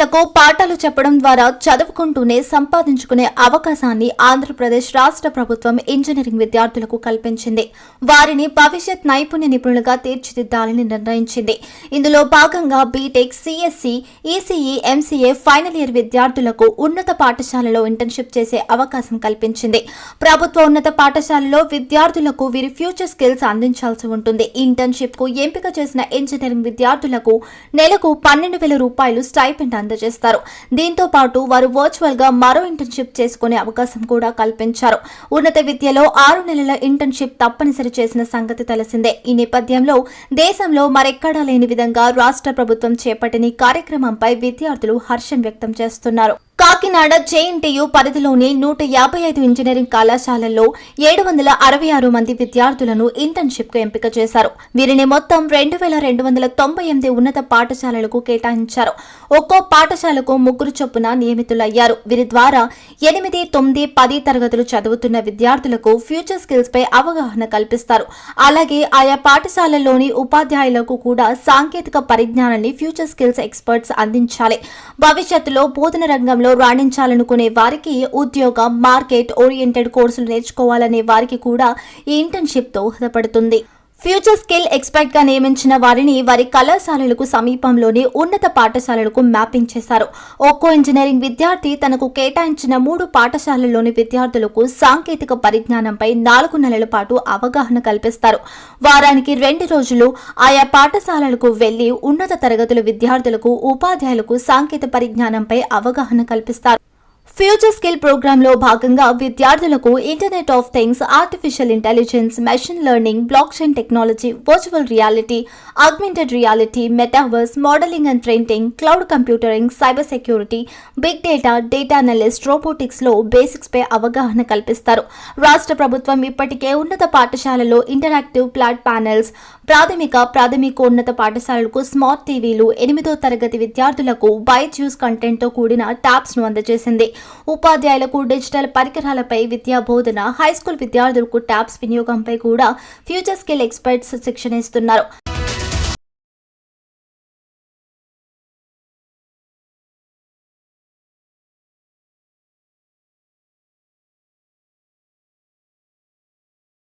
విద్యార్థులకు పాఠాలు చెప్పడం ద్వారా చదువుకుంటూనే సంపాదించుకునే అవకాశాన్ని ఆంధ్రప్రదేశ్ రాష్ట్ర ప్రభుత్వం ఇంజనీరింగ్ విద్యార్థులకు కల్పించింది. వారిని భవిష్యత్ నైపుణ్య నిపుణులుగా తీర్చిదిద్దాలని నిర్ణయించింది. ఇందులో భాగంగా BTech, CSC, ECE, MCA final year విద్యార్థులకు ఉన్నత పాఠశాలలో ఇంటర్న్షిప్ చేసే అవకాశం కల్పించింది. ప్రభుత్వ ఉన్నత పాఠశాలలో విద్యార్థులకు వీరి ఫ్యూచర్ స్కిల్స్ అందించాల్సి ఉంటుంది. ఇంటర్న్షిప్ కు ఎంపిక చేసిన ఇంజనీరింగ్ విద్యార్థులకు నెలకు 12,000 రూపాయలు స్టైపెండ్ అందజేస్తారు. దీంతో పాటు వారు వర్చువల్ గా మరో ఇంటర్న్షిప్ చేసుకునే అవకాశం కూడా కల్పించారు. ఉన్నత విద్యలో 6 నెలల ఇంటర్న్షిప్ తప్పనిసరి చేసిన సంగతి తెలిసిందే. ఈ నేపథ్యంలో దేశంలో మరెక్కడా లేని విధంగా రాష్ట్ర ప్రభుత్వం చేపట్టిన ఈ కార్యక్రమంపై విద్యార్థులు హర్షం వ్యక్తం చేస్తున్నారు. కాకినాడ జేఎన్టీయూ పరిధిలోని 155 ఇంజనీరింగ్ కళాశాలల్లో 766 మంది విద్యార్థులను ఇంటర్న్షిప్ కు ఎంపిక చేశారు. వీరిని మొత్తం 2,298 ఉన్నత పాఠశాలలకు కేటాయించారు. ఒక్కో పాఠశాలకు 3 చొప్పున నియమితులయ్యారు. వీరి ద్వారా 8, 9, 10 తరగతులు చదువుతున్న విద్యార్థులకు ఫ్యూచర్ స్కిల్స్ పై అవగాహన కల్పిస్తారు. అలాగే ఆయా పాఠశాలల్లోని ఉపాధ్యాయులకు కూడా సాంకేతిక పరిజ్ఞానాన్ని ఫ్యూచర్ స్కిల్స్ ఎక్స్పర్ట్స్ అందించాలి. భవిష్యత్తులో బోధన రంగంలో రాణించాలనుకునే వారికి ఉద్యోగ, మార్కెట్ ఓరియంటెడ్ కోర్సులు నేర్చుకోవాలనే వారికి కూడా ఈ ఇంటర్న్షిప్ దోహదపడుతుంది. ఫ్యూచర్ స్కిల్ ఎక్స్పర్ట్ గా నియమించిన వారిని వారి కళాశాలలకు సమీపంలోని ఉన్నత పాఠశాలలకు మ్యాపింగ్ చేశారు. ఒక్కో ఇంజనీరింగ్ విద్యార్థి తనకు కేటాయించిన 3 పాఠశాలల్లోని విద్యార్థులకు సాంకేతిక పరిజ్ఞానంపై 4 నెలల పాటు అవగాహన కల్పిస్తారు. వారానికి 2 రోజులు ఆయా పాఠశాలలకు వెళ్లి ఉన్నత తరగతుల విద్యార్థులకు, ఉపాధ్యాయులకు సాంకేతిక పరిజ్ఞానంపై అవగాహన కల్పిస్తారు. ఫ్యూచర్ స్కిల్ ప్రోగ్రామ్ లో భాగంగా విద్యార్థులకు internet of things, artificial intelligence, machine learning, block chain technology, virtual reality, augmented reality, metaverse, modelling and printing, cloud computing, cyber security, big data, data analyst, robotics లో బేసిక్స్ పై అవగాహన కల్పిస్తారు. రాష్ట్ర ప్రభుత్వం ఇప్పటికే ఉన్నత పాఠశాలలో ఇంటరాక్టివ్ ఫ్లాట్ ప్యానెల్స్, ప్రాథమికోన్నత పాఠశాలలకు స్మార్ట్ టీవీలు, 8వ తరగతి విద్యార్థులకు బైజ్యూస్ కంటెంట్ తో కూడిన ట్యాబ్స్ ను అందజేసింది. ఉపాధ్యాయులకు డిజిటల్ పరికరాలపై విద్యా బోధన, హైస్కూల్ విద్యార్థులకు ట్యాబ్స్ వినియోగంపై కూడా ఫ్యూచర్ స్కిల్ ఎక్స్పర్ట్స్ శిక్షణ ఇస్తున్నారు.